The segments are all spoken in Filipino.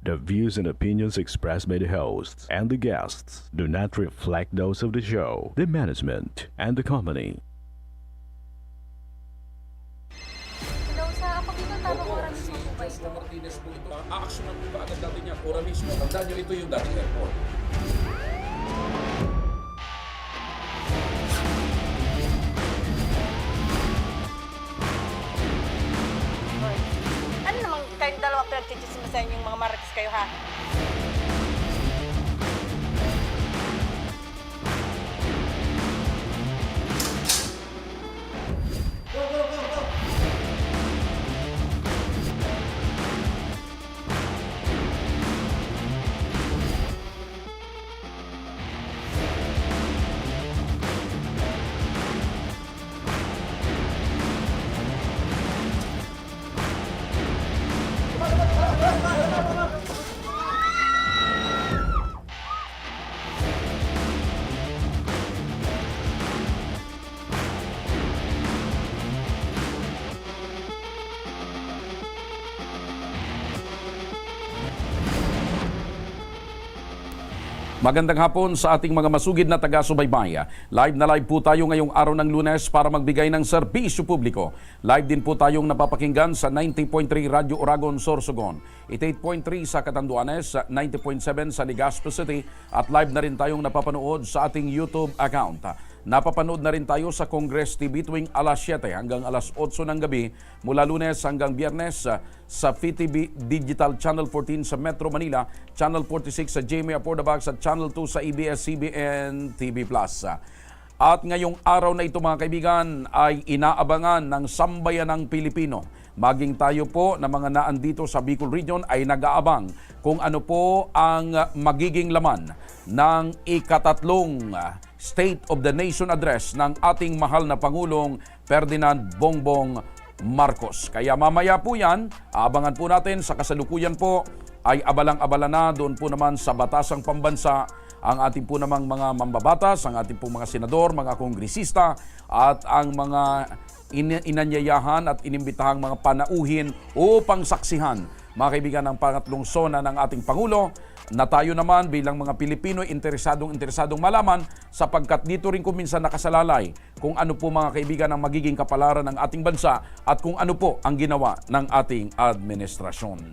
The views and opinions expressed by the hosts and the guests do not reflect those of the show, the management, and the company. Hello, sa ako dito tamang oras mismo po ba ito? Joshua Martinez po ito. Aaksyonan po ba agad natin niya? Ora mismo. Tandaan niyo, ito yung dating airport. Hoy, ano namang kayong dalawa pinagchichismisan yung mga marites kayo, ha? Magandang hapon sa ating mga masugid na taga-subaybay. Live na live po tayo ngayong araw ng Lunes para magbigay ng serbisyo publiko. Live din po tayong napapakinggan sa 90.3 Radyo Oragon, Sorsogon, 88.3 sa Catanduanes, 90.7 sa Legazpo City at live na rin tayong napapanood sa ating YouTube account. Napapanood na rin tayo sa Congress TV tuwing alas 7 hanggang alas 8 ng gabi mula Lunes hanggang Biyernes sa VTV Digital Channel 14 sa Metro Manila, Channel 46 sa GMA Apordabax at Channel 2 sa ABS-CBN TV+. At ngayong araw na ito mga kaibigan ay inaabangan ng sambayanang Pilipino. Maging tayo po na mga naandito sa Bicol Region ay nag-aabang kung ano po ang magiging laman ng ikatatlong State of the Nation Address ng ating mahal na Pangulong Ferdinand Bongbong Marcos. Kaya mamaya po yan, aabangan po natin sa kasalukuyan po ay abalang-abala na doon po naman sa batasang pambansa ang ating po namang mga mambabatas, ang ating po mga senador, mga kongresista at ang mga inanyayahan at inimbitahang mga panauhin upang saksihan, mga kaibigan, ng pangatlong sona ng ating Pangulo na tayo naman bilang mga Pilipino interesadong malaman sapagkat dito rin kuminsan nakasalalay kung ano po mga kaibigan ang magiging kapalaran ng ating bansa at kung ano po ang ginawa ng ating administrasyon.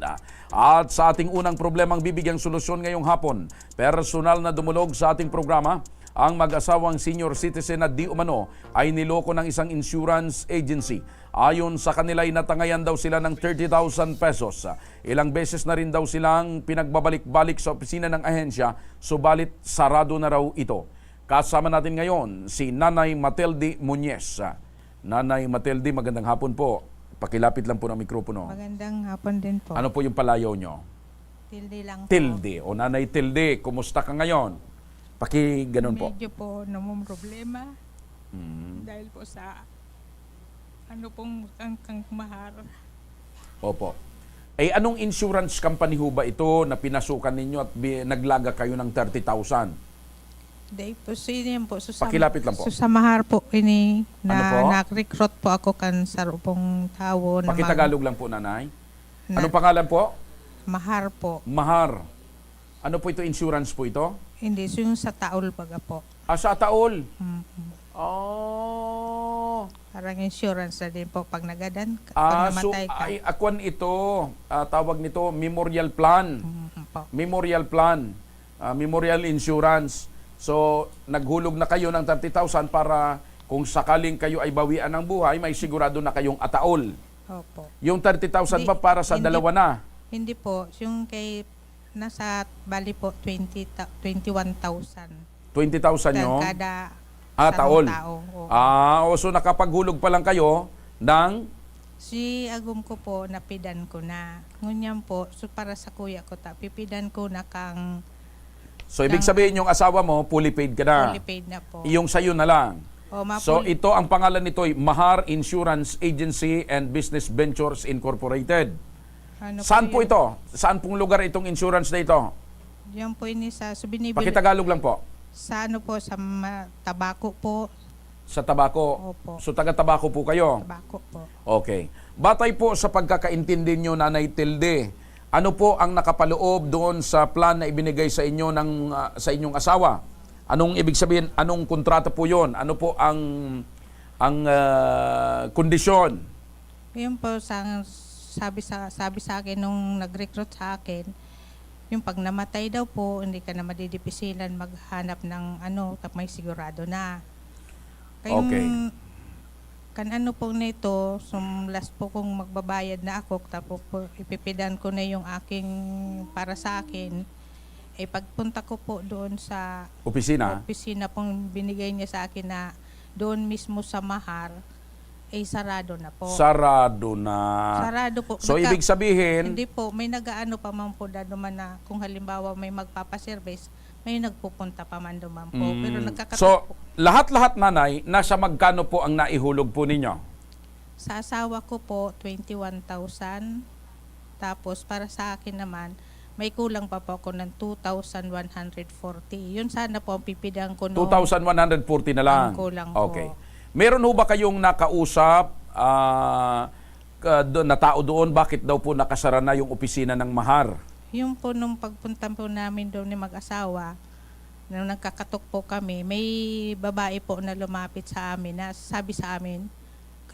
At sa ating unang problemang bibigyang solusyon ngayong hapon, personal na dumulog sa ating programa ang mag-asawang senior citizen na di umano ay niloko ng isang insurance agency. Ayon sa kanila ay natangayan daw sila ng 30,000 pesos. Ilang beses na rin daw silang pinagbabalik-balik sa opisina ng ahensya, subalit sarado na raw ito. Kasama natin ngayon si Nanay Matilde Muñez. Nanay Matilde, magandang hapon po. Pakilapit lang po ng mikropono. Magandang hapon din po. Ano po yung palayaw nyo? Tilde lang po. Tilde. O Nanay Tilde, kumusta ka ngayon? Ganun po. Medyo po namumroblema dahil po sa ano pong kang mahar. Opo. Anong insurance company ho ba ito na pinasukan ninyo at naglaga kayo ng 30,000? Dahil po sino po. Pakilapit lang po. Sa mahar po ini na Ano po? nak-recruit po ako kan sa pong tao na Pakitagalog lang po, Nanay. na- Anong pangalan po? mahar po. Mahar. Ano po ito? Insurance po ito? Hindi, so yung sa taol baga po. Sa taol. Mhm. Oh. Parang insurance na din po pag nagadan, pag So namatay ka. akwan ito, tawag nito memorial plan. Po. Memorial plan. Memorial insurance. So, naghulog na kayo ng 30,000 para kung sakaling kayo ay bawian ng buhay, may sigurado na kayong ataol. Opo. Yung 30,000 Hindi- ba para sa hindi- dalawa na? Hindi po, yung kay nasa bali po 21,000. 20,000 nyo? Kada Taol. tao. Oo. So nakapaghulog pa lang kayo ng... Si agum ko po, napidan ko na. Ngunyan po, so para sa kuya ko, pipidan ko na kang So ibig sabihin yung asawa mo, fully paid ka na. fully paid na po. Yung sayo na lang. O, So ito, ang pangalan nito ay Mahar Insurance Agency and Business Ventures Incorporated. ano Saan po yun? ito? Saan pong lugar itong insurance na ito? Yan po ini sa, so binibili, Pakitagalog lang po. sa ano po, sa tabako po. Sa tabako. Opo. So taga-tabako po kayo? Tabako po. Okay. Batay po sa pagkakaintindi nyo, Nanay Tilde, Ano po ang nakapaloob doon sa plan na ibinigay sa inyo sa inyong asawa? Anong ibig sabihin? Anong kontrata po 'yon? Ano po ang kondisyon? Yun po, sabi sa akin nung nag-recruit sa akin, yung pag namatay daw po, hindi ka na madidipisilan maghanap ng may sigurado na. Okay. Kan ano po nito, last po kong magbabayad na ako, tapos po ipipidan ko na yung aking para sa akin. Pagpunta ko po doon sa Opisina? opisina pong binigay niya sa akin na doon mismo sa Mahar, sarado na po. Sarado na. Sarado po. So, ibig sabihin, Hindi po, may nagaano pa man po naman na kung halimbawa may magpapaservice, may nagpupunta pa man naman po. Pero so, lahat-lahat nanay, nasa magkano po ang naihulog po ninyo? sa asawa ko po, 21,000. Tapos para sa akin naman, may kulang pa po ako ng 2,140. Yun sana po ang pipidan ko 2,140 na lang. Ang kulang po. Okay. Meron ho ba kayong nakausap na tao doon? Bakit daw po nakasara na yung opisina ng Mahar? Yung po nung pagpunta po namin doon ni mag-asawa, nung nagkakatok po kami, may babae po na lumapit sa amin na sabi sa amin,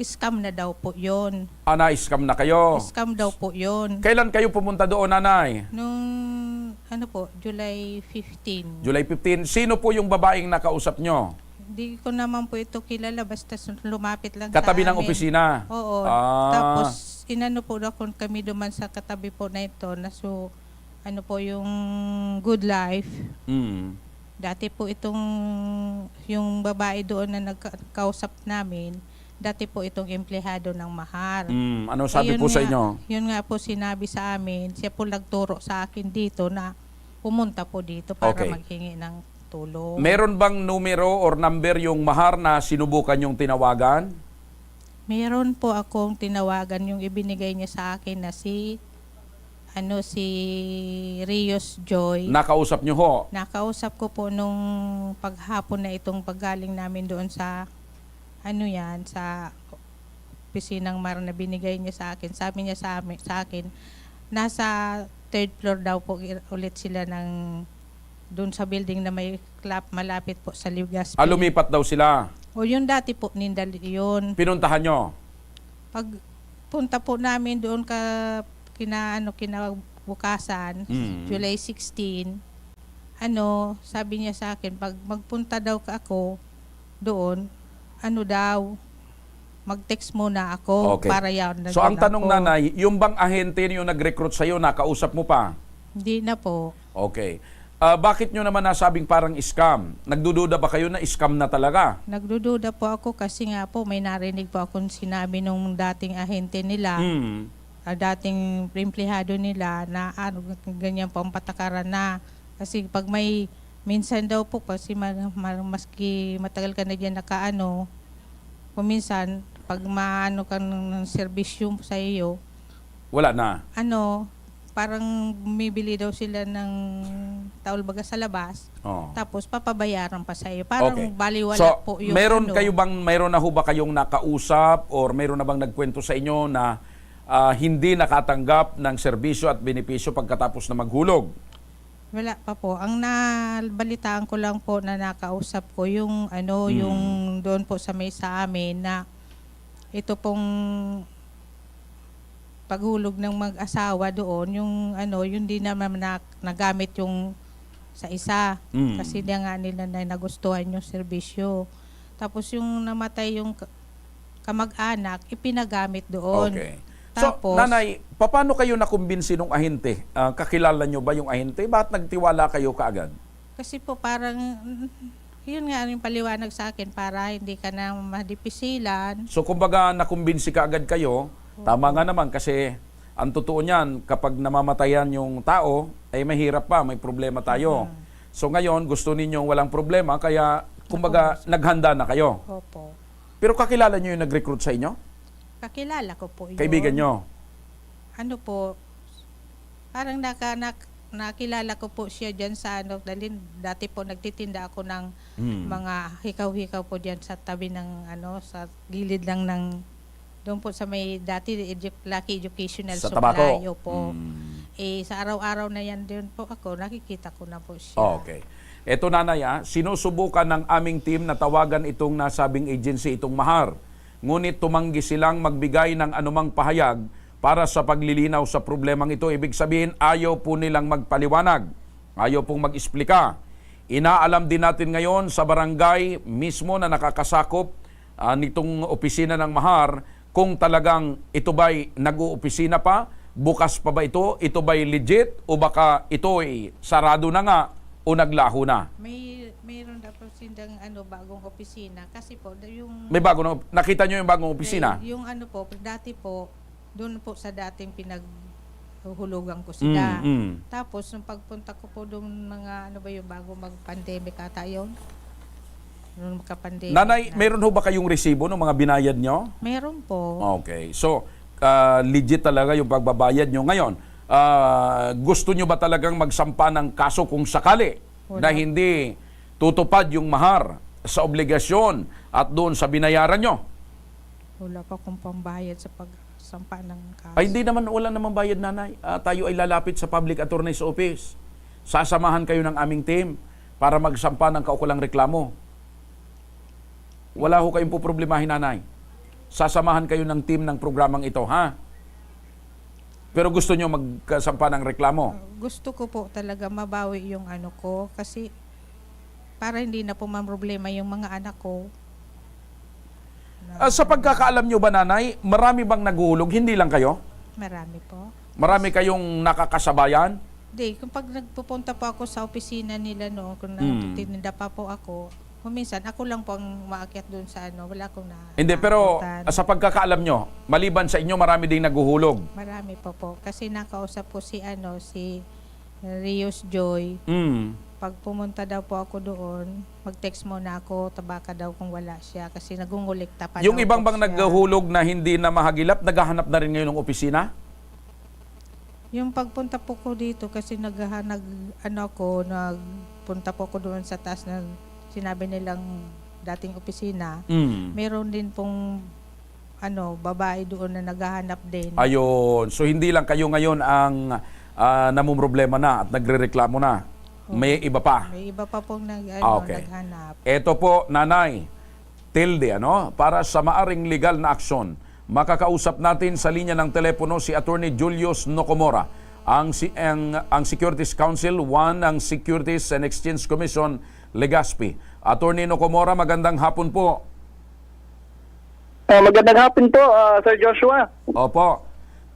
scam na daw po yun. Na-scam na kayo? Scam daw po yun. Kailan kayo pumunta doon, nanay? Nung, July 15. July 15. Sino po yung babaeng nakausap nyo? Hindi ko naman po ito kilala, basta lumapit lang Katabi sa ng amin. opisina? Oo. Ah. Tapos, inano po na kami duman sa katabi po na ito, yung Good Life. Mm. Dati po yung babae doon na nagkausap namin, dati po itong empleyado ng Mahar. Ano sabi po sa inyo? Yun nga po sinabi sa amin, siya po nagturo sa akin dito na pumunta po dito para Okay. maghingi ng tulong. Meron bang numero or number yung Mahar na sinubukan yung tinawagan? Meron po akong tinawagan yung ibinigay niya sa akin na si Rios Joy. Nakausap nyo ho? Nakausap ko po nung paghapon na itong paggaling namin doon sa sa opisinang Mar na binigay niya sa akin. Sabi niya sa akin, nasa third floor daw po ulit sila doon sa building na may malapit po sa Legazpi. Lumipat daw sila? O yun dati po, yun. Pinuntahan nyo? Pag punta po namin doon kinabukasan, July 16, sabi niya sa akin, pag magpunta daw ako doon, mag-text muna ako para yan. So ang tanong nanay, yung bang ahente yung nag-recruit sa'yo, nakausap mo pa? Hindi na po. Okay. Bakit nyo naman nasabing parang scam? Nagdududa ba kayo na scam na talaga? Nagdududa po ako kasi nga po may narinig po akong sinabi nung dating ahente nila, dating empleyado nila na ganyan po ang patakaran na. Kasi pag minsan daw po kasi maski matagal ka na dyan kuminsan pag maano ka ng serbisyo sa iyo, Wala na. parang bumibili daw sila ng tawal baga sa labas, tapos papabayaran pa sa iyo. Parang baliwala po yung mayroon na ho ba kayong nakausap or mayroon na bang nagkwento sa inyo na hindi nakatanggap ng serbisyo at benepisyo pagkatapos na maghulog? Wala pa po. Ang nabalitaan ko lang po na nakausap ko yung yung doon po sa may sa amin na ito pong paghulog ng mag-asawa doon, yung yung di naman nagamit yung sa isa. Kasi di nga nila na nagustuhan yung serbisyo. Tapos yung namatay yung kamag-anak, ipinagamit doon. Okay. Tapos, so, nanay, paano kayo nakumbinsi ng ahente? Kakilala nyo ba yung ahente? Bakit nagtiwala kayo kaagad? kasi po parang, yun nga yung paliwanag sa akin para hindi ka na madipisilan. So, kumbaga, nakumbinsi kaagad kayo. Tama nga naman kasi ang totoo niyan, kapag namamatayan yung tao, ay mahirap pa, may problema tayo. So, ngayon, gusto ninyong walang problema, kaya, kumbaga, naghanda na kayo. Opo. Pero kakilala nyo yung nag-recruit sa inyo? Kakilala ko po yun. Kaibigan nyo? Parang nakilala ko po siya dyan sa dati po nagtitinda ako ng mga hikaw-hikaw po dyan sa tabi ng sa gilid lang ng doon po sa may dati Lucky Educational Sa Supply tabako? po. sa araw-araw na yan din po ako, nakikita ko na po siya. Okay. Eto nanay, sinusubukan ng aming team na tawagan itong nasabing agency, itong Mahar. Ngunit tumanggi silang magbigay ng anumang pahayag para sa paglilinaw sa problemang ito. Ibig sabihin, ayaw po nilang magpaliwanag. Ayaw pong mag-explika. Inaalam din natin ngayon sa barangay mismo na nakakasakop nitong opisina ng Mahar kung talagang ito ba'y nag-uopisina pa, bukas pa ba ito ba'y legit o baka ito ay sarado na nga o naglaho na. Mayroon daw po sindang bagong opisina kasi po yung May bago na, nakita nyo yung bagong opisina? yung po dati po doon po sa dating pinaghuhulugan ko sila. Tapos nung pagpunta ko po doon mga yung bago mag-pandemic ata yun. Nung magka-pandemic. Nanay, mayroon ho ba kayong resibo ng mga binayad nyo? Meron po. Okay. So, legit talaga yung pagbabayad nyo. Ngayon, gusto nyo ba talagang magsampa ng kaso kung sakali na hindi tutupad yung Mahar sa obligasyon at doon sa binayaran nyo? Wala pa akong pambayad sa pagsampa ng kaso. Ay, hindi naman, wala namang bayad, nanay. Tayo ay lalapit sa Public Attorney's Office. Sasamahan kayo ng aming team para magsampa ng kaukulang reklamo. Wala ho kayong poproblemahin, nanay. Sasamahan kayo ng team ng programang ito, ha? Pero gusto nyo magsampa ng reklamo? Gusto ko po talaga mabawi yung ko kasi para hindi na po problema yung mga anak ko. Sa pagkakaalam nyo ba, nanay, marami bang naguhulog? Hindi lang kayo? Marami po. Marami kayong nakakasabayan? Hindi, kung pag nagpupunta po ako sa opisina nila kung tininda pa po ako, minsan ako lang po ang maakyat doon sa wala akong na. Hindi, pero sa pagkakaalam nyo, maliban sa inyo, marami ding naguhulog. Marami po. Kasi nakausap ko si si Rios Joy. Pag pumunta daw po ako doon, mag-text muna ako, tabaka daw kung wala siya kasi nagungulikta pa Yung daw ibang po bang siya. naghulog na hindi na mahagilap, naghahanap na rin ngayon ng opisina? Yung pagpunta po ko dito kasi nagpunta po ko doon sa taas na sinabi nilang dating opisina. Meron din pong babae doon na naghahanap din. Ayun. So hindi lang kayo ngayon ang namumroblema na at nagrereklamo na. May iba pa. May iba pa pong Okay. naghanap. Ito po, Nanay Tilde, para sa maaring legal na aksyon, makakausap natin sa linya ng telepono si Attorney Julius Nocomora, ang Securities Council 1 ng Securities and Exchange Commission, Legazpi. Attorney Nocomora, magandang hapon po. Magandang hapon po, Sir Joshua. Opo.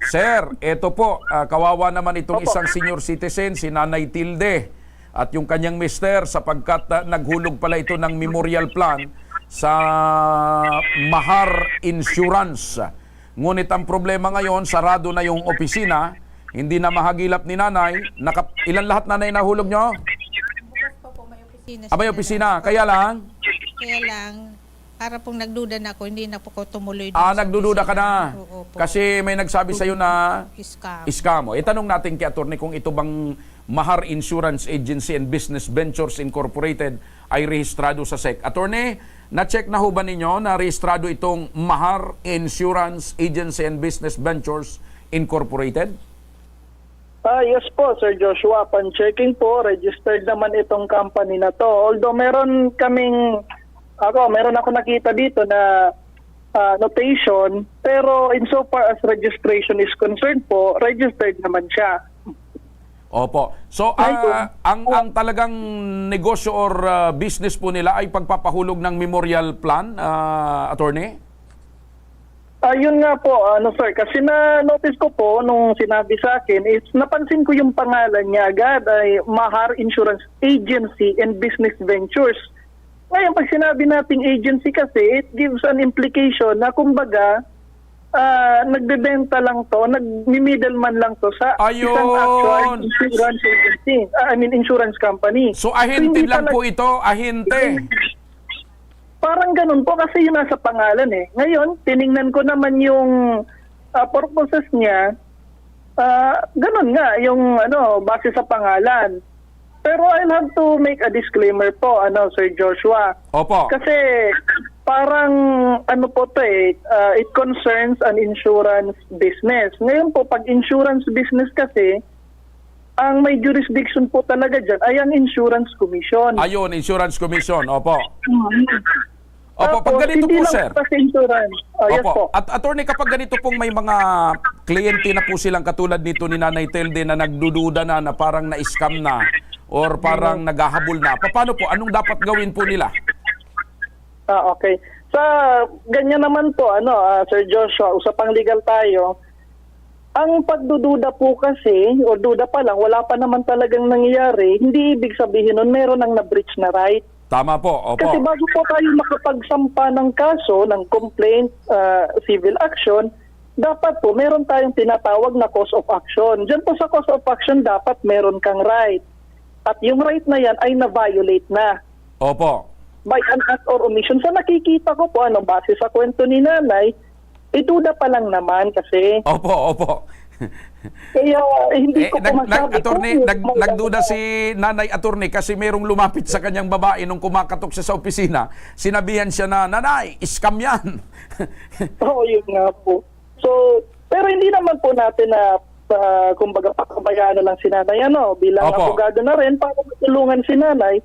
Sir, ito po, kawawa naman itong isang senior citizen, si Nanay Tilde, at yung kanyang mister sapagkat naghulog pala ito ng memorial plan sa Mahar Insurance. Ngunit ang problema ngayon, sarado na yung opisina, hindi na mahagilap ni nanay. Ilan lahat, nanay, nahulog nyo? Bukas po may opisina. May opisina. Kaya lang, para pong nagduda na ako, hindi na po ko tumuloy doon sa nagdududa ka na. Oo po. Kasi may nagsabi sa'yo na Scam. scam. Itanong natin kay attorney kung ito bang Mahar Insurance Agency and Business Ventures Incorporated ay rehistrado sa SEC. Attorney, na-check na ho ba ninyo na rehistrado itong Mahar Insurance Agency and Business Ventures Incorporated? Yes po, Sir Joshua. Pan-checking po, registered naman itong company na to. Although meron ako nakita dito na notation, pero insofar as registration is concerned po, registered naman siya. Opo. So, ang talagang negosyo or business po nila ay pagpapahulog ng memorial plan, attorney? Yun nga po, sir, kasi na-notice ko po nung sinabi sa akin is napansin ko yung pangalan niya agad ay Mahar Insurance Agency and Business Ventures. Ngayon, pag sinabi nating agency kasi, it gives an implication na kumbaga, nagbebenta lang to, nagmi-middleman lang to sa isang actual insurance agency, insurance company. So, ahente lang po ito, ahente. Parang ganun po kasi yun nasa pangalan eh. Ngayon, tiningnan ko naman yung purposes niya, ganun nga, yung base sa pangalan. Pero I'll have to make a disclaimer po, Sir Joshua. Opo. Kasi parang it concerns an insurance business. Ngayon po, pag insurance business kasi, ang may jurisdiction po talaga dyan ay ang Insurance Commission. Ayun, Insurance Commission. Opo. Opo, Tapos, pag ganito hindi po, lang sir. sa insurance. Yes po. Opo. At attorney, kapag ganito pong may mga kliyente na po silang katulad nito ni Nanay Telde na nagdududa na parang na-scam na or parang naghahabol na, paano po? Anong dapat gawin po nila? Okay. Sa ganyan naman po, Sir Joshua, usapang legal tayo. Ang pagdududa po kasi, o duda pa lang, wala pa naman talagang nangyayari, hindi ibig sabihin nun meron ang na-breach na right. Tama po, opo. Kasi bago po tayo makapagsampa ng kaso, ng complaint, civil action, dapat po meron tayong tinatawag na cause of action. Diyan po sa cause of action, dapat meron kang right. At yung right na yan ay na-violate na Opo. by an act or omission. So nakikita ko po, base sa kwento ni nanay, ituda pa lang naman kasi. Opo. Kaya hindi ko po masabi. Attorney, nagduda si Nanay Attorney kasi merong lumapit sa kanyang babae nung kumakatok siya sa opisina. Sinabihan siya na, Nanay, scam yan. Oo, yun nga po. So, pero hindi naman po natin na kumbaga pakabayaan na lang si nanay bilang Opo. abogado na rin para matulungan si nanay.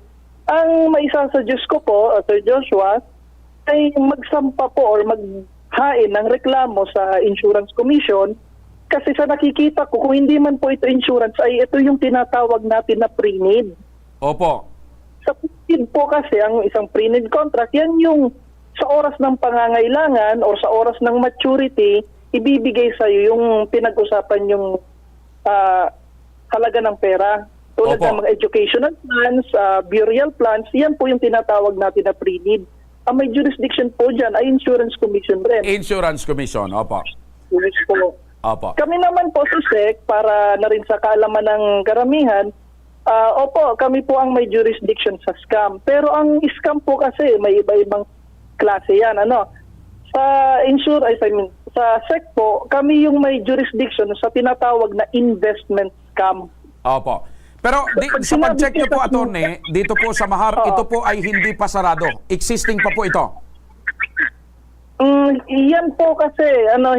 Ang maisasuggest ko po, Sir Joshua, ay magsampa po or maghain ng reklamo sa Insurance Commission kasi sa nakikita ko, kung hindi man po ito insurance, ay ito yung tinatawag natin na pre-need. Opo. Sa pre-need po kasi, ang isang pre-need contract, yan yung sa oras ng pangangailangan o sa oras ng maturity, ibibigay sa iyo yung pinag-usapan yung halaga ng pera. Tulad Opo. ng mga educational plans, burial plans, yan po yung tinatawag natin na pre-need. Ang may jurisdiction po dyan ay Insurance Commission rin. Insurance Commission, opo. Yes po. Opo. Kami naman po sa SEC, para na rin sa kaalaman ng karamihan, opo, kami po ang may jurisdiction sa scam. Pero ang scam po kasi, may iba-ibang klase yan. Sa sa SEC po, kami yung may jurisdiction sa tinatawag na investment scam. Opo. Pero sa pag-check niyo po, Attorney, dito po sa Mahar, ito po ay hindi pa sarado. Existing pa po ito. Yan po kasi,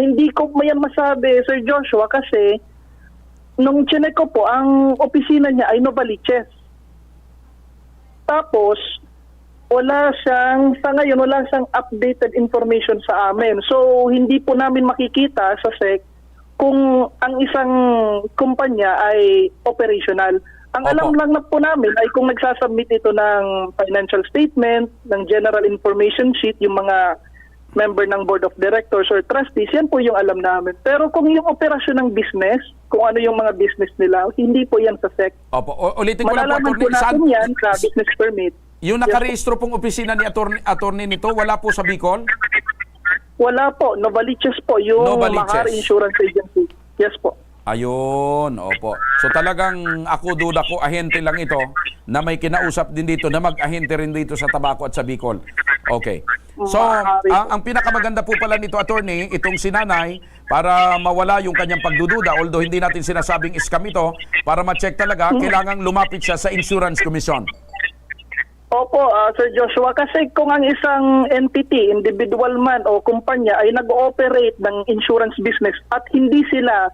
hindi ko yan masabi, Sir Joshua, kasi nung chinek ko po, ang opisina niya ay Novaliches. Tapos, sa ngayon, wala siyang updated information sa amin. So, hindi po namin makikita sa SEC kung ang isang kumpanya ay operational. Ang Opo. alam lang na po namin ay kung nagsasubmit ito ng financial statement, ng general information sheet, yung mga member ng board of directors or trustees, yan po yung alam namin. Pero kung yung operasyon ng business, kung ano yung mga business nila, hindi po yan sa SEC. Opo. Ulitin ko lang po, Malalaman po natin yan sa business permit. Yung nakarehistro pong opisina ni attorney nito, wala po sa Bicol? Wala po. Novaliches po, yung Novaliches. Mahar Insurance Agency. Yes po. Ayun, opo. So talagang ako duda ko, ahente lang ito na may kinausap din dito na mag-ahente rin dito sa Tabaco at sa Bicol. Okay. So, ang pinakamaganda po pala nito, attorney, itong sinanay, para mawala yung kanyang pagdududa, although hindi natin sinasabing scam ito, para ma-check talaga, kailangang lumapit siya sa Insurance Commission. Opo, Sir Joshua, kasi kung ang isang entity, individual man o kumpanya ay nag-ooperate ng insurance business at hindi sila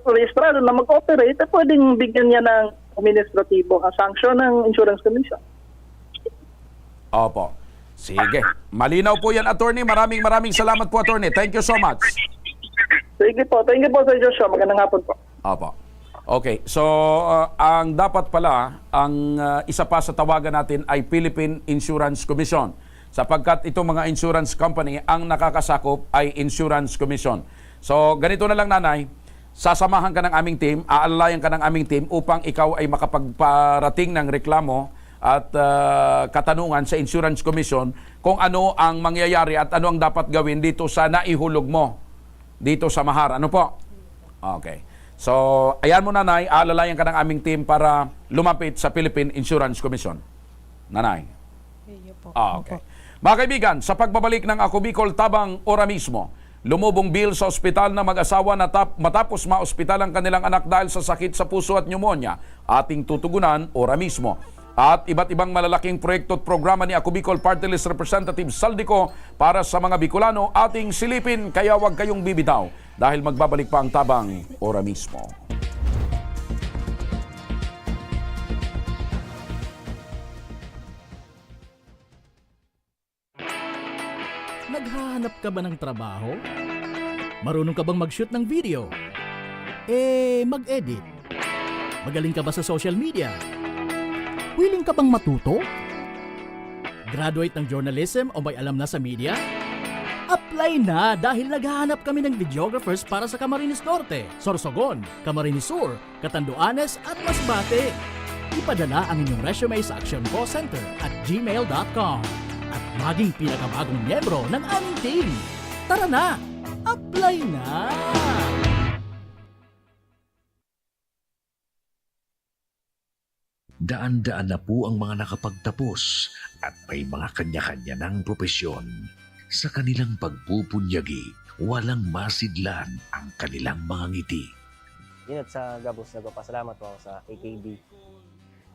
rehistrado na mag-operate, pwedeng bigyan niya ng administratibo ang sanction ng Insurance Commission. Opo. Sige. Malinaw po yan, attorney. Maraming salamat po, attorney. Thank you so much. Sige po. Thank you po, Sir Joshua. Magandang hapon po. Opo. Okay, so ang dapat pala, ang isa pa sa tawagan natin ay Philippine Insurance Commission. Sapagkat itong mga insurance company, ang nakakasakop ay Insurance Commission. So ganito na lang, nanay, sasamahan ka ng aming team, aalalayan ka ng aming team upang ikaw ay makapagparating ng reklamo at katanungan sa Insurance Commission kung ano ang mangyayari at ano ang dapat gawin dito sa naihulog mo dito sa Mahar. Ano po? Okay. So, ayan mo, nanay, aalalayan ka ng aming team para lumapit sa Philippine Insurance Commission. Nanay. Okay. Mga kaibigan, sa pagbabalik ng Ako Bicol Tabang ora mismo, lumubong bill sa ospital na mag-asawa na matapos ma-ospital ang kanilang anak dahil sa sakit sa puso at pneumonia, ating tutugunan ora mismo. At iba't ibang malalaking proyekto at programa ni Ako Bicol Party List Representative Saldico para sa mga Bicolano ating silipin, kaya huwag kayong bibitaw dahil magbabalik pa ang Tabang ora mismo. Naghahanap ka ba ng trabaho? Marunong ka bang mag-shoot ng video? Mag-edit? Magaling ka ba sa social media? Willing ka bang matuto? Graduate ng journalism o may alam na sa media? Apply na dahil naghahanap kami ng videographers para sa Camarines Norte, Sorsogon, Camarines Sur, Catanduanes at Masbate. Ipadala ang inyong resume sa actioncallcenter@gmail.com at maging pinakabagong miyembro ng aming team. Tara na! Apply na! Daan-daan na po ang mga nakapagtapos at may mga kanya-kanya ng propesyon. Sa kanilang pagpupunyagi, walang masidlan ang kanilang mga ngiti. Yun at sa Gabos, nagpapasalamat po ako sa AKB.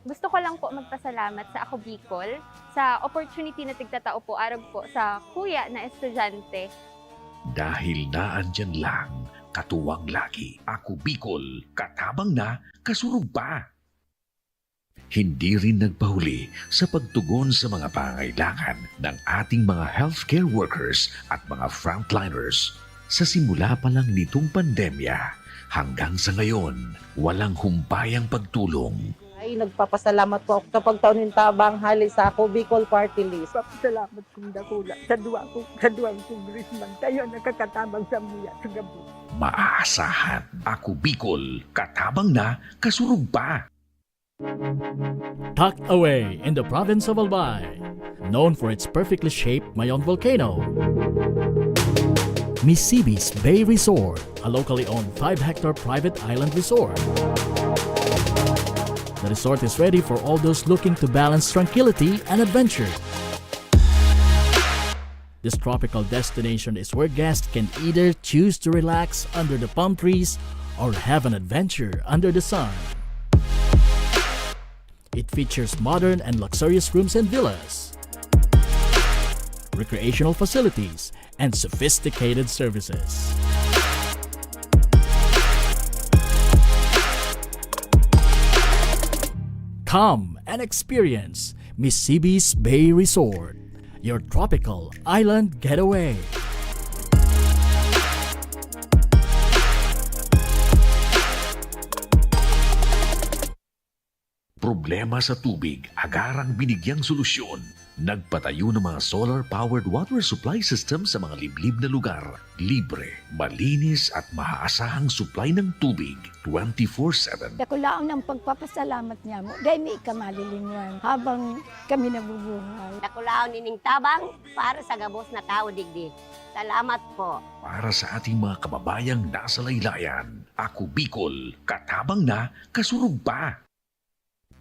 Gusto ko lang po magpasalamat sa Ako Bicol sa opportunity na tigtatao po araw po sa kuya na estudyante. Dahil naandyan lang, katuwang lagi, Ako Bicol, katabang na, kasurug pa. Hindi rin nagpahuli sa pagtugon sa mga pangailangan ng ating mga healthcare workers at mga frontliners. Sa simula pa lang nitong pandemya, hanggang sa ngayon, walang humpayang pagtulong. Ay, nagpapasalamat po ako sa pagtaon ng tabang hali sa Ako Bicol Party List. Salamat kong dakula sa duwang congressman. Kayo nakakatabang sa muya sa gabi. Maaasahan, Ako Bicol, katabang na, kasurug pa. Tucked away in the province of Albay, known for its perfectly shaped Mayon volcano, Misibis Bay Resort, a locally owned 5-hectare private island resort. The resort is ready for all those looking to balance tranquility and adventure. This tropical destination is where guests can either choose to relax under the palm trees or have an adventure under the sun. It features modern and luxurious rooms and villas, recreational facilities, and sophisticated services. Come and experience Misibis Bay Resort, your tropical island getaway. Problema sa tubig, agarang binigyang solusyon. Nagpatayo ng mga solar-powered water supply system sa mga liblib na lugar. Libre, malinis at maaasahang supply ng tubig 24/7. Nakulaon ng pagpapasalamat niya mo dahil may kamalilingan habang kami nabubuhay. Nakulaon ining tabang para sa gabos na tao digdi. Salamat po. Para sa ating mga kababayang nasa laylayan, Ako Bicol, katabang na, kasurug pa.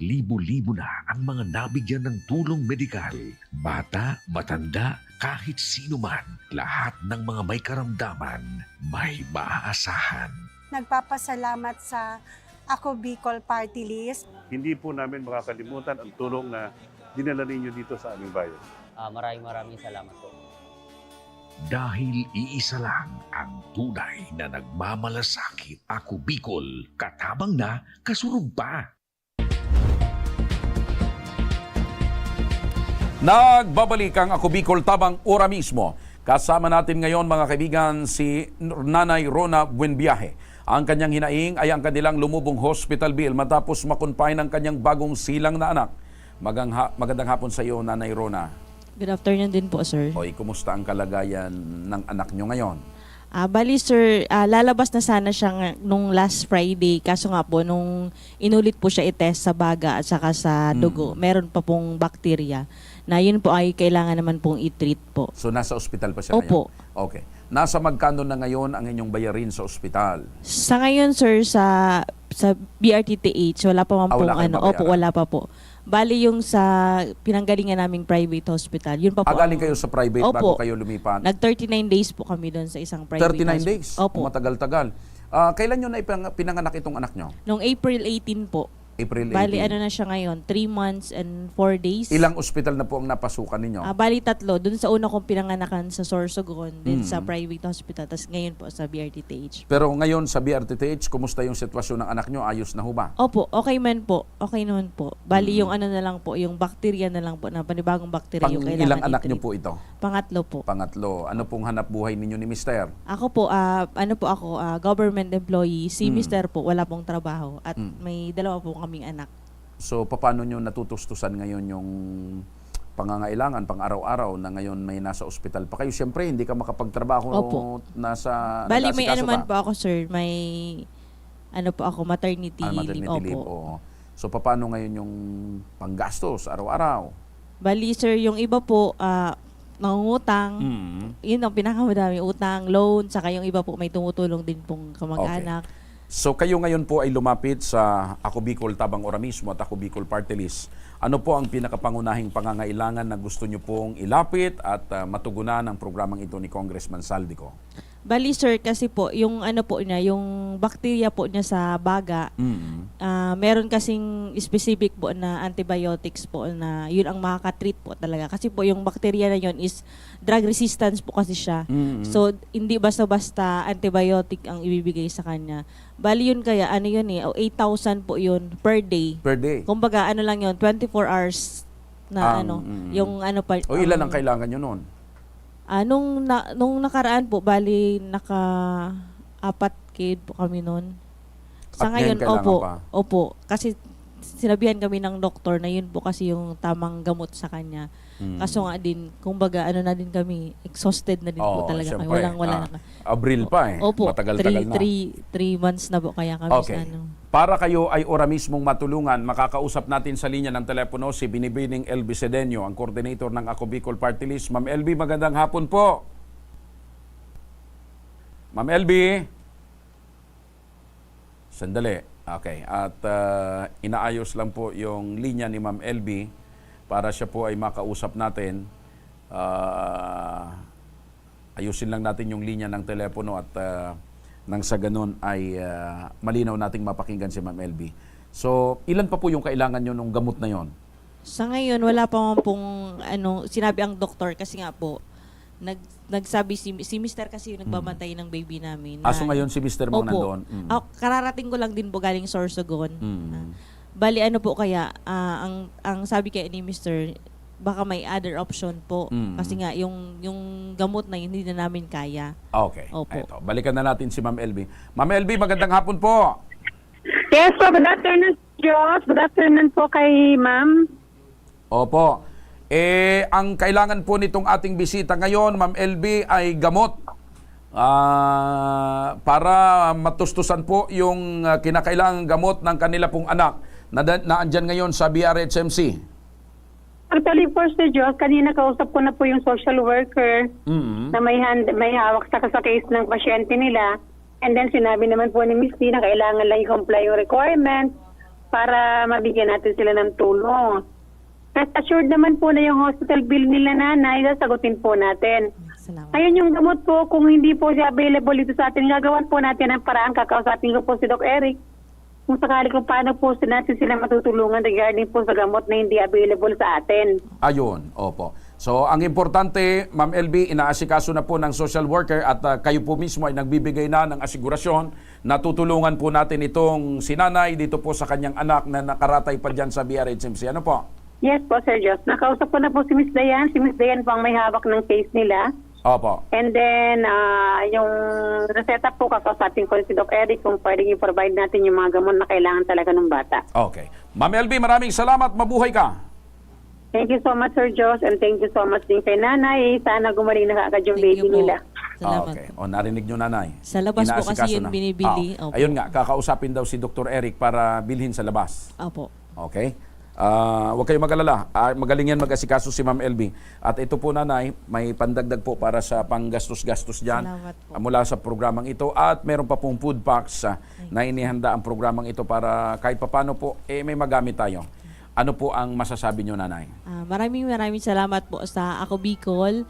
Libo-libo na ang mga nabigyan ng tulong medikal. Bata, matanda, kahit sino man, lahat ng mga may karamdaman, may maaasahan. Nagpapasalamat sa Ako Bicol Party List. Hindi po namin makakalimutan ang tulong na dinala ninyo dito sa aming bayan. Maraming salamat po. Dahil iisa lang ang tunay na nagmamalasakit. Ako Bicol, katabang na, kasurug pa. Nagbabalik ang Ako Bicol Tabang ora mismo. Kasama natin ngayon mga kaibigan si Nanay Rona Buenviaje. Ang kanyang hinaing ay ang kanilang lumubong hospital bill matapos makonfine ng kanyang bagong silang na anak. Magandang hapon sa iyo, Nanay Rona. Good afternoon din po, sir. Oy, kumusta ang kalagayan ng anak nyo ngayon? Bali, sir, lalabas na sana siya nung last Friday. Kaso nga po, nung inulit po siya i-test sa baga at saka sa dugo, meron pa pong bakterya na yun po ay kailangan naman pong i-treat po. So nasa ospital pa siya Opo. ngayon? Okay. Nasa magkano na ngayon ang inyong bayarin sa ospital? Sa ngayon, sir, sa BRTTH, wala pa man pong wala kayong babayaran? Opo, wala pa po. Bali yung sa pinanggalingan naming private hospital, yun pa po. Galing kayo sa private bago Opo. kayo lumipat? Nag-39 days po kami doon sa isang private 39 hospital. days? Opo. Matagal-tagal. Kailan nyo na pinanganak itong anak nyo? Noong April 18 po. April 18. Bali, ano na siya ngayon, 3 months and 4 days. Ilang ospital na po ang napasukan ninyo? Bali, 3. Doon sa una kong pinanganakan sa Sorsogon, din sa private hospital, tapos ngayon po sa BRTTH. Pero ngayon sa BRTTH, kumusta yung sitwasyon ng anak nyo? Ayos na ho ba? Opo, okay man po. Okay naman po. Bali, yung ano na lang po, yung bacteria na lang po, na panibagong bacteria yung kailangan Ilang anak nyo i-treat. po ito? Pangatlo po. Pangatlo. Ano pong hanap buhay ninyo ni Mister? Ako po, government employee. Si Mr. po, wala pong trabaho. At may 2 po kaming anak. So, paano nyo natutustusan ngayon yung pangangailangan, pang-araw-araw na ngayon may nasa ospital pa kayo? Siyempre, hindi ka makapagtrabaho nasa... Bali, may nag-aasikaso ano man ka? po ako, sir. May, ano po ako, maternity leave. leave. Oo. So, paano ngayon yung panggastos araw-araw? Bali, sir, yung iba po, nangungutang. Yun ang pinakamadami. Utang, loan, saka yung iba po may tumutulong din pong kamag-anak. So kayo ngayon po ay lumapit sa Ako Bicol Tabang Ora mismo at Ako Bicol Party List. Ano po ang pinakapangunahing pangangailangan na gusto nyo pong ilapit at matugunan ng programang ito ni Congressman Saldico? Bali, sir, kasi po, yung ano po niya, yung bacteria po niya sa baga, meron kasing specific po na antibiotics po na yun ang makaka-treat po talaga. Kasi po yung bacteria na yun is drug resistance po kasi siya. So, hindi basta-basta antibiotic ang ibibigay sa kanya. Bali yun kaya, ano yun 8,000 po yun per day. Per day? Kumbaga, ano lang yun, 24 hours na yung ano pa. O ilan ang kailangan nyo noon? Nung nakaraan po, bali naka-4 kid po kami noon. Sa At ngayon, kailangan pa? opo. Kasi sinabihan kami ng doktor na yun po kasi yung tamang gamot sa kanya. Kaso nga din, kumbaga ano na din kami, exhausted na din po talaga kami. Wala na. Abril pa Opo, matagal-tagal na. 3 months na po kaya kami sa ano. Para kayo ay ora mismong matulungan, makakausap natin sa linya ng telepono si Binibining LB Sedeño, ang coordinator ng Ako Bicol Party List. Ma'am LB, magandang hapon po. Ma'am LB. Sandali. Okay. At inaayos lang po yung linya ni Ma'am LB para siya po ay makausap natin. Ayusin lang natin yung linya ng telepono at nang sa ganun ay malinaw nating mapakinggan si Ma'am LB. So, ilan pa po yung kailangan nyo nung gamot na yon? Sa ngayon, wala pa man pong sinabi ang doktor kasi nga po, nagsabi si Mr. kasi yung nagbabantay ng baby namin. So ngayon si Mr. mo nandoon? Kararating ko lang din po galing Sorsogon. Bali ano po kaya, ang sabi kaya ni Mr., baka may other option po. Kasi nga, yung gamot na yun, hindi na namin kaya. Okay. Opo. Eto, balikan na natin si Ma'am LB. Ma'am LB, magandang hapon po. Yes po, good afternoon, Diyos. Good afternoon po kay Ma'am. Opo. Ang kailangan po nitong ating bisita ngayon, Ma'am LB, ay gamot. Para matustusan po yung kinakailangang gamot ng kanila pong anak na andyan ngayon sa BRHMC. Actually po, Sir Diyos, kanina kausap ko na po yung social worker na may hawak sa case ng pasyente nila. And then sinabi naman po ni Ms. T na kailangan lang i-comply yung requirements para mabigyan natin sila ng tulong. Rest assured naman po na yung hospital bill nila nanay, sasagutin po natin. Salamat. Ngayon yung gamot po, kung hindi po siya available dito sa atin, gagawan po natin ang paraan. Kakausapin ko po si Doc Eric kung sakali kung paano po natin sila matutulungan regarding po sa gamot na hindi available sa atin. Ayun, opo. So, ang importante, Ma'am LB, inaasikaso na po ng social worker at kayo po mismo ay nagbibigay na ng asigurasyon na tutulungan po natin itong sinanay dito po sa kanyang anak na nakaratay pa dyan sa BRHMC. Ano po? Yes po, Sir Jos. Nakausap ko na po si Miss Dayan. Si Miss Dayan po ang may hawak ng case nila. Opo. And then, yung reseta po, kakausapin ko si Doc Eric kung pwedeng i-provide natin yung mga gamot na kailangan talaga ng bata. Okay. Ma'am LB, maraming salamat. Mabuhay ka. Thank you so much, Sir Jos. And thank you so much din kay Nanay. Sana gumaling na kaagad yung baby nila. Salamat. Okay. O, narinig nyo, Nanay. Sa labas po kasi Inaasikaso yun na. binibili. Opo. Ayun nga, kakausapin daw si Dr. Eric para bilhin sa labas. Opo. Okay? Huwag kayong mag-alala. Magaling yan mag-asikaso si Ma'am LB. At ito po, Nanay, may pandagdag po para sa panggastos-gastos dyan. Salamat po. Mula sa programang ito. At meron pa pong food packs na inihanda ang programang ito para kahit papano po, may magamit tayo. Ano po ang masasabi nyo, Nanay? Maraming salamat po sa Ako Bicol.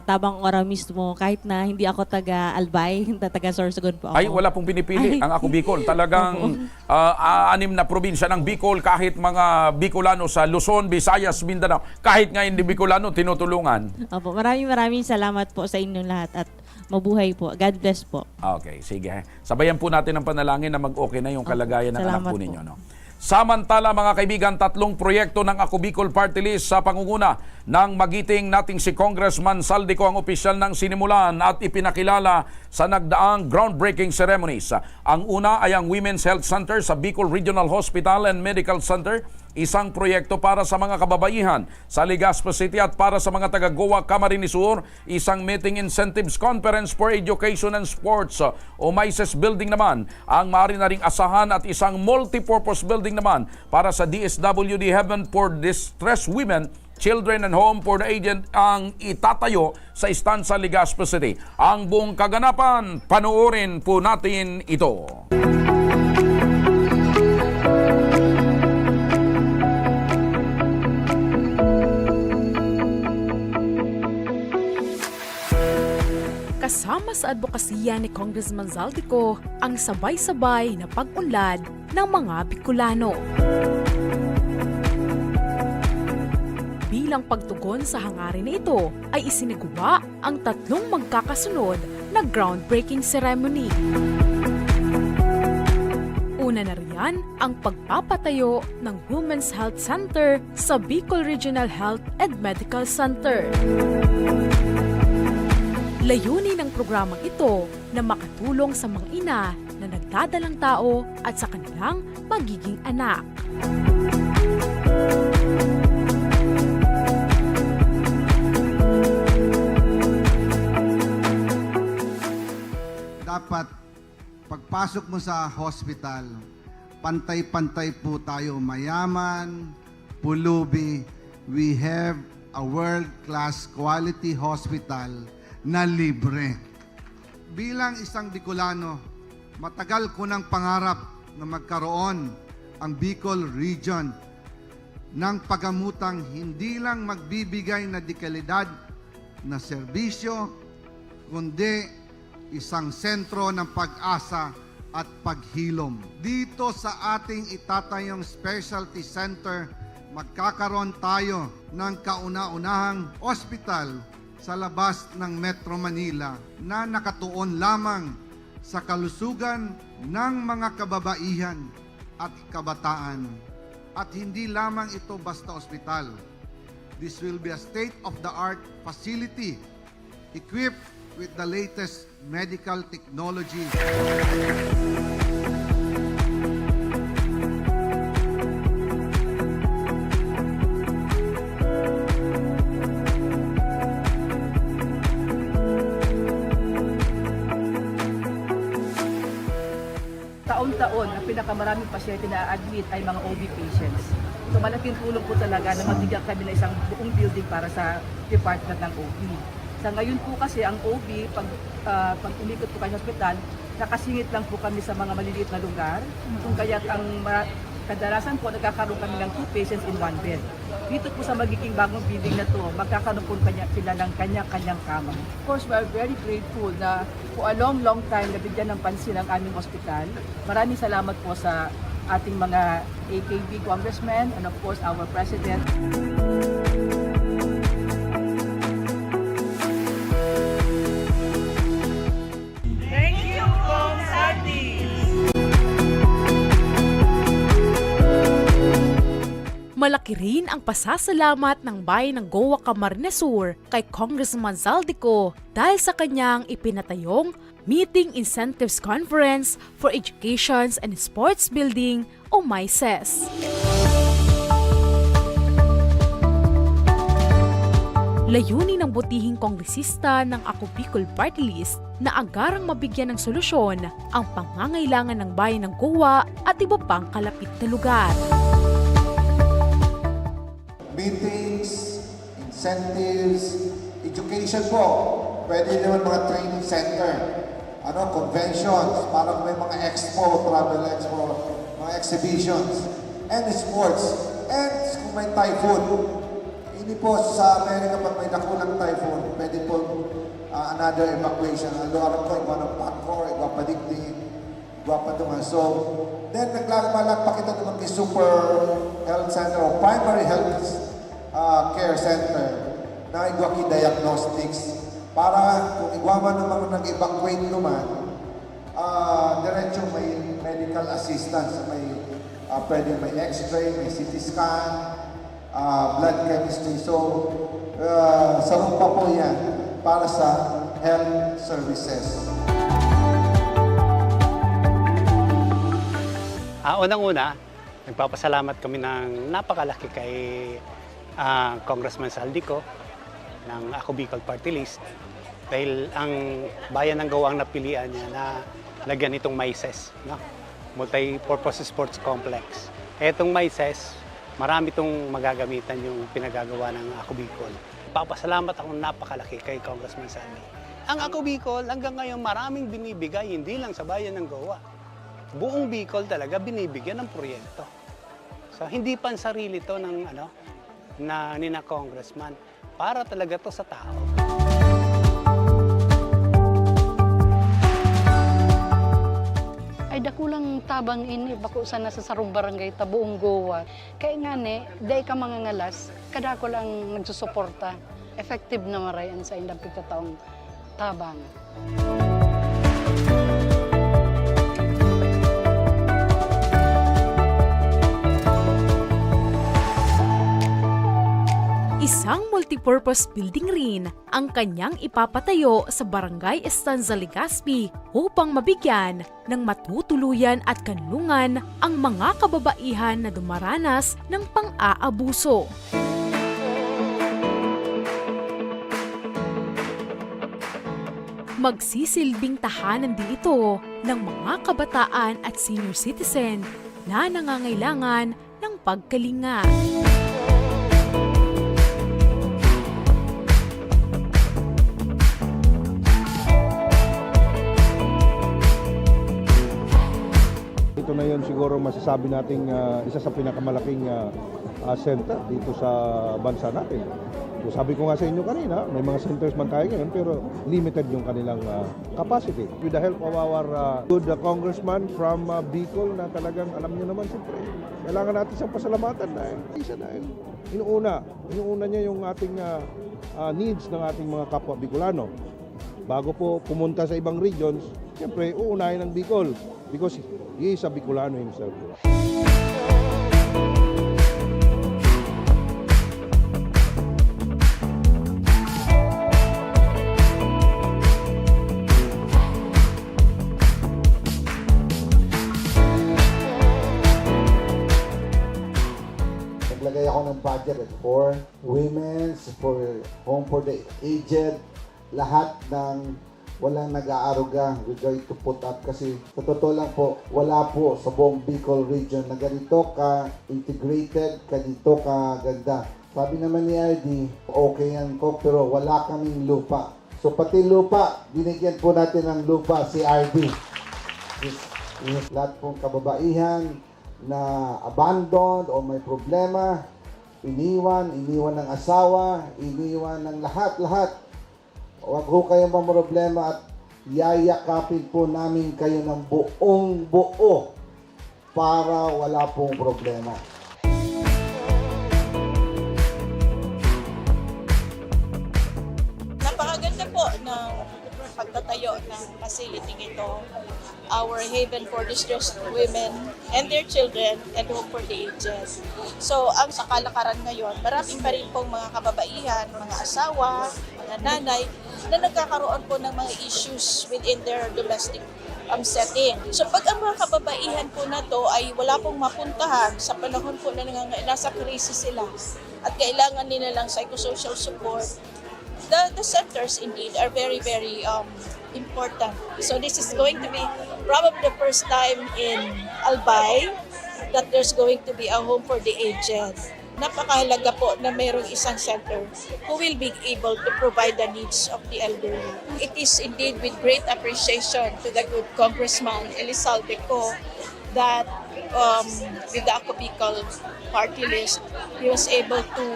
Tabang Ora mismo, kahit na hindi ako taga-Albay, taga Sorsogon po ako. Ay, wala pong pinipili ang Ako Bicol. Talagang 6 na probinsya ng Bicol, kahit mga Bicolano sa Luzon, Visayas, Mindanao, kahit nga hindi Bicolano, tinutulungan. Opo, maraming salamat po sa inyong lahat at mabuhay po. God bless po. Okay, sige. Sabayan po natin ang panalangin na mag-okay na yung kalagayan ng anak salamat po ninyo. No? Samantala mga kaibigan, 3 proyekto ng Ako Bicol Party List sa pangunguna ng magiting nating si Congressman Saldico ang opisyal ng sinimulan at ipinakilala sa nagdaang groundbreaking ceremonies. Ang una ay ang Women's Health Center sa Bicol Regional Hospital and Medical Center, isang proyekto para sa mga kababaihan sa Legazpi City at para sa mga taga-Goa Camarines Sur, isang Meeting Incentives Conference for Education and Sports o MICES building naman ang maaari na ring asahan at isang multipurpose building naman para sa DSWD Heaven for Distressed Women, Children and Home for the Aged ang itatayo sa Istansa Legazpi City. Ang buong kaganapan, panoorin po natin ito. Kasama sa advokasya ni Congressman Saldico ang sabay-sabay na pag-unlad ng mga Bicolano. Bilang pagtugon sa hangarin na ito ay isinagawa ang 3 magkakasunod na groundbreaking ceremony. Una na riyan ang pagpapatayo ng Women's Health Center sa Bicol Regional Health and Medical Center. Layunin ng programang ito na makatulong sa mga ina na nagdadalang tao at sa kanilang magiging anak. Dapat pagpasok mo sa hospital, pantay-pantay po tayo, mayaman, pulubi. We have a world-class quality hospital na libre. Bilang isang Bicolano, matagal ko ng pangarap na magkaroon ang Bicol Region ng pagamutang hindi lang magbibigay na dekalidad na serbisyo, kundi isang sentro ng pag-asa at paghilom. Dito sa ating itatayong specialty center, magkakaroon tayo ng kauna-unahang ospital sa labas ng Metro Manila na nakatuon lamang sa kalusugan ng mga kababaihan at kabataan. At hindi lamang ito basta ospital. This will be a state-of-the-art facility equipped with the latest medical technology. Taon-taon, ang pinakamaraming pasyente na admit ay mga OB patients. So malaking tulong po talaga na mabigyan kami ng isang buong building para sa department ng OB. Sa ngayon po kasi ang OB, pag umikot po kayo sa hospital, nakasingit lang po kami sa mga maliliit na lugar. Kung kaya't ang kadalasan po nagkakaroon kami ng 2 patients in 1 bed. Dito po sa magiging bagong building na to, magkakaroon po sila ng kanya-kanyang kama. Of course, we are very grateful na for a long time nabigyan ng pansin ang aming hospital. Maraming salamat po sa ating mga AKB congressmen and of course our President. Thank you, Kong Sandy! Malaki rin ang pasasalamat ng bayan ng Goa Camarines Sur kay Congressman Saldico dahil sa kanyang ipinatayong Meeting Incentives Conference for Education and Sports Building o MICES. Layunin ng butihing kongresista ng Ako Bicol Party List na agarang mabigyan ng solusyon ang pangangailangan ng bayan ng Goa at iba pang kalapit na lugar. Meetings, incentives, education po. Pwede naman mga training center, conventions, parang may mga expo, travel expo, mga exhibitions, and sports, and may typhoon. Hindi po sa Amerika pag may nakulang typhoon, pwede po another evacuation. Alam ko, iba ng Pacor, iba pa Digdig, iba pa naman. So, then naglalamalag pa kita naman kay Super Health Center o Primary Health Care Center na Igwaki Diagnostics para kung igwaman naman nag-evacuate naman, diretso may medical assistance, may pwede may x-ray, may CT scan, blood chemistry. So, sarong pa po yan para sa health services. Unang-una, nagpapasalamat kami ng napakalaki kay Congressman Saldico ng Ako Bicol Party List dahil ang bayan ng Gawa ang napilian niya na lagyan itong MICES, no? Multi-Purpose Sports Complex. Etong MICES, marami itong magagamitan yung pinagagawa ng Ako Bicol. Papasalamat akong napakalaki kay Congressman Saldi. Ang Ako Bicol hanggang ngayon maraming binibigay, hindi lang sa bayan ng Gawa. Buong Bicol talaga binibigyan ng proyekto. So hindi pansarili to ng nina congressman, para talaga to sa tao. Ay dakulang tabang ini bako sana sa sarong barangay ta buong Goa. Kaya nga day ka mga ngalas, kadako lang nagsusuporta. Effective na marayan sa indang pagkataong tabang. Isang multipurpose building rin ang kanyang ipapatayo sa Barangay Estanza, Legazpi upang mabigyan ng matutuluyan at kanlungan ang mga kababaihan na dumaranas ng pang-aabuso. Magsisilbing tahanan din ito ng mga kabataan at senior citizen na nangangailangan ng pagkalinga. Ito na yun siguro masasabi nating isa sa pinakamalaking center dito sa bansa natin. So, sabi ko nga sa inyo kanina, may mga centers man tayo ngayon pero limited yung kanilang capacity. With the help of our good congressman from Bicol na talagang alam nyo naman siyempre, kailangan natin siyang pasalamatan dahil isa dahil inuuna niya yung ating needs ng ating mga kapwa Bicolano. Bago po pumunta sa ibang regions, siyempre uunahin ng Bicol because he is a Bicolano himself. Naglagay ako ng budget for women's, for home for the aged, lahat ng walang nag-aaruga, we're going to put up kasi sa totoo lang po, wala po sa buong Bicol region na ganito ka-integrated, ganito ka-ganda. Sabi naman ni RD, okay yan ko, pero wala kaming lupa. So pati lupa, binigyan po natin ng lupa si RD. Lahat pong kababaihan na abandoned o may problema, iniwan ng asawa, iniwan ng lahat. Huwag ho kayong problema at yayakapin po namin kayo ng buong buo para wala pong problema. Napakaganda po ng pagtatayo ng facility ito. Our haven for distressed women and their children and home for the aged. So, ang sa kalakaran ngayon, marami pa rin pong mga kababaihan, mga asawa, mga nanay, na nagkakaroon po ng mga issues within their domestic setting. So, pag ang mga kababaihan po na to ay wala pong mapuntahan sa panahon po na nasa crisis sila at kailangan nila lang psychosocial support, the centers indeed are very, very important. So this is going to be probably the first time in Albay that there's going to be a home for the aged. Napakahalaga po na mayroong isang center who will be able to provide the needs of the elderly. It is indeed with great appreciation to the good Congressman Elizalde Co that with the Ako Bicol party list, he was able to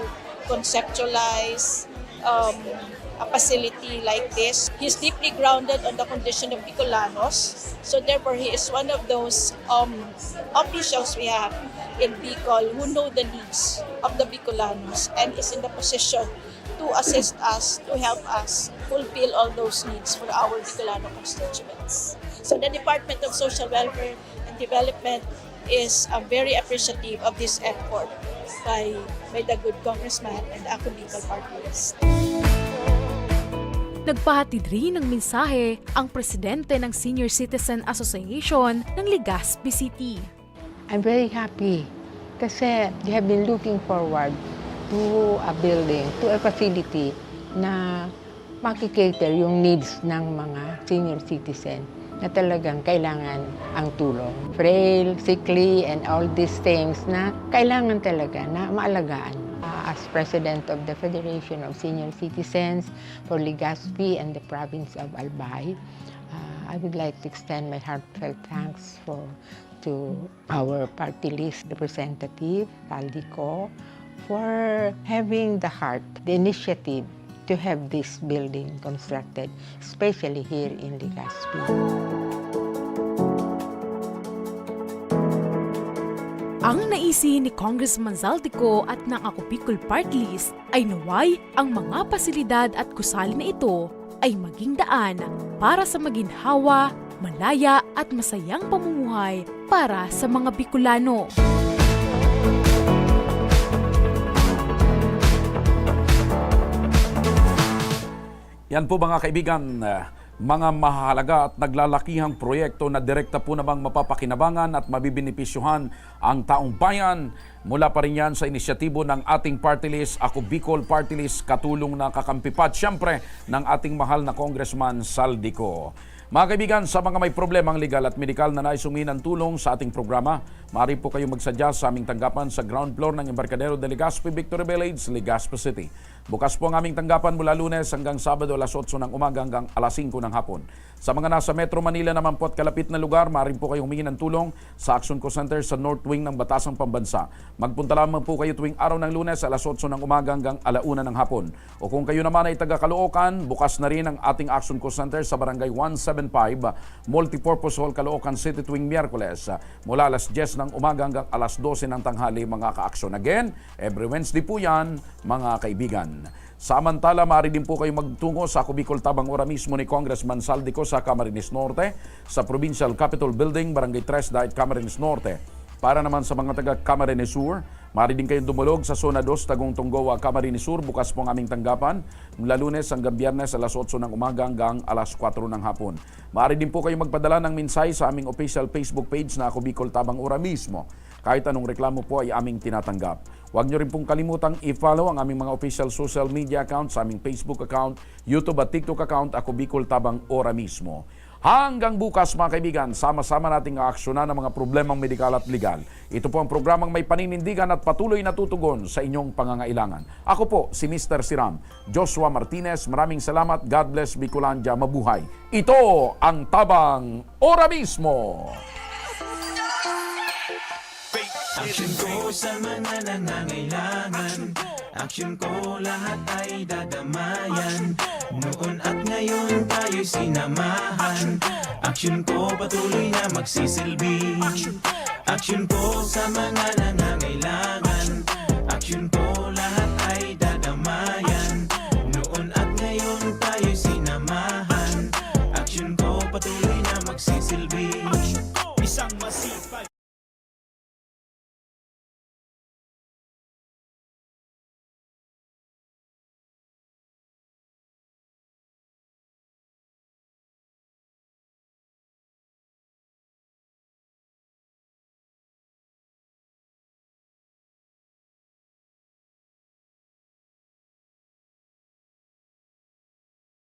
conceptualize a facility like this. He's deeply grounded on the condition of Bicolanos. So therefore, he is one of those officials we have in Bicol who know the needs of the Bicolanos and is in the position to assist us, to help us fulfill all those needs for our Bicolano constituents. So the Department of Social Welfare and Development is very appreciative of this effort by the good congressman and the Ako Bicol Party List. Nagpahatid rin ng mensahe ang presidente ng Senior Citizen Association ng Legazpi City. I'm very happy kasi they have been looking forward to a building, to a facility na makikater yung needs ng mga senior citizen na talagang kailangan ang tulong. Frail, sickly, and all these things na kailangan talaga na maalagaan. As President of the Federation of Senior Citizens for Legazpi and the province of Albay, I would like to extend my heartfelt thanks to our party list representative, Saldico, for having the heart, the initiative to have this building constructed, especially here in Legazpi. Ang naisin ni Congressman Zaldico at ng Ako Bicol Party List ay naway ang mga pasilidad at gusali na ito ay maging daan para sa maginhawa, malaya at masayang pamumuhay para sa mga Bicolano. Yan po mga kaibigan, mga mahalaga at naglalakihang proyekto na direkta po namang mapapakinabangan at mabibinipisyuhan ang taong bayan. Mula pa rin yan sa inisyatibo ng ating party list, Ako Bicol Party List, katulong na kakampipat siyempre ng ating mahal na Congressman Saldico. Mga kaibigan, sa mga may problemang legal at medikal na nais humingi ng tulong sa ating programa, maaari po kayong magsadya sa aming tanggapan sa ground floor ng Embarcadero de Legazpi Victory Village, Legazpi City. Bukas po ang aming tanggapan mula Lunes hanggang Sabado alas 8 ng umaga hanggang alas 5 ng hapon. Sa mga nasa Metro Manila naman po at kalapit na lugar, maaari po kayong humingi ng tulong sa Action Co Center sa North Wing ng Batasang Pambansa. Magpunta lamang po kayo tuwing araw ng Lunes alas 8 ng umaga hanggang alauna ng hapon. O kung kayo naman ay taga Caloocan, bukas na rin ang ating Action Co Center sa Barangay 175, Multipurpose Hall, Caloocan City tuwing Miyerkules. Mula alas 10 ng umaga hanggang alas 12 ng tanghali mga ka-aksyon. Again, every Wednesday po yan mga kaibigan. Samantala, maaari din po kayo magtungo sa Ako Bicol Tabang Ora mismo ni Congressman Saldico sa Camarines Norte, sa Provincial Capitol Building, Barangay 3, Daet, Camarines Norte. Para naman sa mga taga Camarines Sur, maaari din kayong dumulog sa Zona 2, Tagong Tunggowa, Camarines Sur. Bukas po ang aming tanggapan mula Lunes hanggang Biyernes alas 8 ng umaga hanggang alas 4 ng hapon. Maaari din po kayong magpadala ng mensahe sa aming official Facebook page na Ako Bicol Tabang Ora mismo. Kahit anong reklamo po ay aming tinatanggap. Huwag nyo rin pong kalimutang i-follow ang aming mga official social media account sa aming Facebook account, YouTube at TikTok account, Ako Bicol Tabang Ora mismo. Hanggang bukas mga kaibigan, sama-sama nating aaksyonan ang mga problemang medikal at legal. Ito po ang programang may paninindigan at patuloy na tutugon sa inyong pangangailangan. Ako po si Mr. Siram, Joshua Martinez. Maraming salamat. God bless Bicolandia. Mabuhay. Ito ang Tabang Ora mismo. Action ko sa mga nangangailangan. Action ko lahat ay dadamayan. Noon at ngayon tayo'y sinamahan. Action ko patuloy na magsisilbi. Action ko sa mga nangangailangan. Action ko